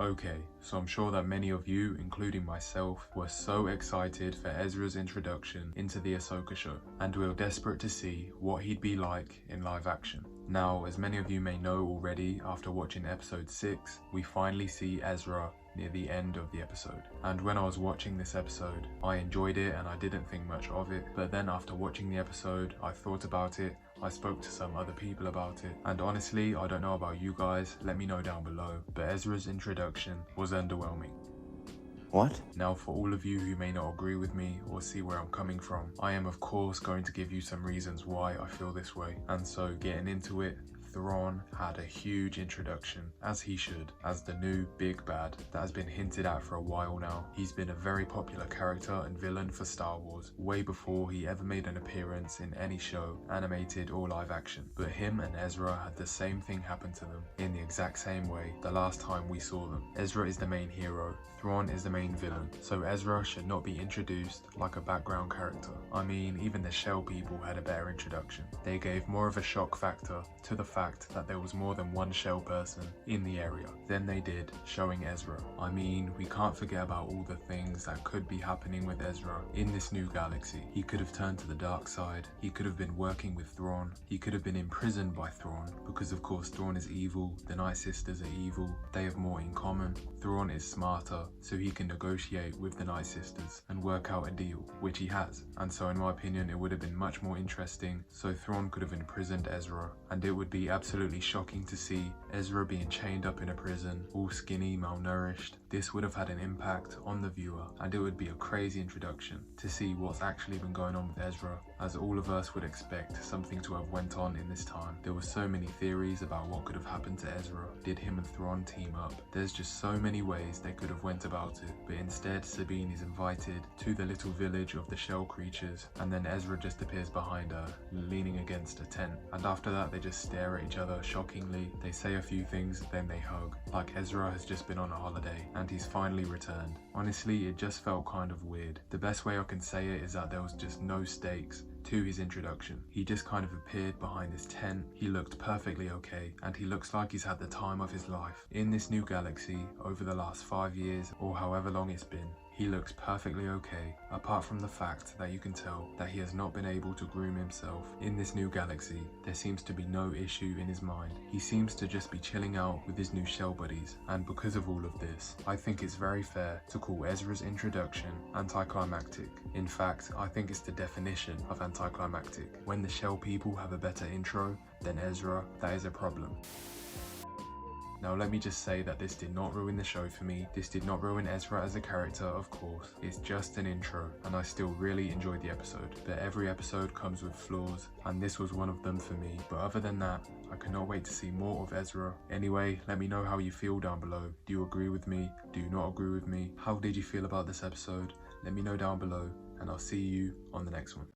Okay, so I'm sure that many of you, including myself, were so excited for Ezra's introduction into the Ahsoka show, and we were desperate to see what he'd be like in live action. Now, as many of you may know already, after watching episode 6, we finally see Ezra near the end of the episode. And when I was watching this episode, I enjoyed it and I didn't think much of it, but then after watching the episode, I thought about it, I spoke to some other people about it, and honestly, I don't know about you guys, let me know down below, but Ezra's introduction was underwhelming. What? Now, for all of you who may not agree with me or see where I'm coming from, I am of course going to give you some reasons why I feel this way. And so getting into it, Thrawn had a huge introduction, as he should, as the new big bad that has been hinted at for a while now. He's been a very popular character and villain for Star Wars, way before he ever made an appearance in any show, animated or live action. But him and Ezra had the same thing happen to them, in the exact same way, the last time we saw them. Ezra is the main hero, Thrawn is the main villain, so Ezra should not be introduced like a background character. I mean, even the Shell people had a better introduction. They gave more of a shock factor to the fact that there was more than one Shell person in the area than they did showing Ezra. I mean, we can't forget about all the things that could be happening with Ezra in this new galaxy. He could have turned to the dark side, he could have been working with Thrawn, he could have been imprisoned by Thrawn, because of course Thrawn is evil, the Night Sisters are evil, they have more in common. Thrawn is smarter, so he can negotiate with the Night Sisters and work out a deal, which he has. And so in my opinion, it would have been much more interesting, so Thrawn could have imprisoned Ezra, and it would be absolutely shocking to see Ezra being chained up in a prison, all skinny, malnourished. This would have had an impact on the viewer, and it would be a crazy introduction to see what's actually been going on with Ezra, as all of us would expect something to have went on in this time. There were so many theories about what could have happened to Ezra. Did him and Thrawn team up? There's just so many ways they could have went about it, but instead Sabine is invited to the little village of the shell creatures, and then Ezra just appears behind her, leaning against a tent, and after that they just stare at each other shockingly. They say a few things, then they hug, like Ezra has just been on a holiday and he's finally returned. Honestly, it just felt kind of weird. The best way I can say it is that there was just no stakes to his introduction. He just kind of appeared behind this tent, he looked perfectly okay, and he looks like he's had the time of his life. In this new galaxy, over the last 5 years, or however long it's been, he looks perfectly okay, apart from the fact that you can tell that he has not been able to groom himself. In this new galaxy, there seems to be no issue in his mind. He seems to just be chilling out with his new shell buddies, and because of all of this, I think it's very fair to call Ezra's introduction anticlimactic. In fact, I think it's the definition of anticlimactic. When the shell people have a better intro than Ezra, that is a problem. Now let me just say that this did not ruin the show for me. This did not ruin Ezra as a character, of course. It's just an intro, and I still really enjoyed the episode. But every episode comes with flaws, and this was one of them for me. But other than that, I cannot wait to see more of Ezra. Anyway, let me know how you feel down below. Do you agree with me? Do you not agree with me? How did you feel about this episode? Let me know down below, and I'll see you on the next one.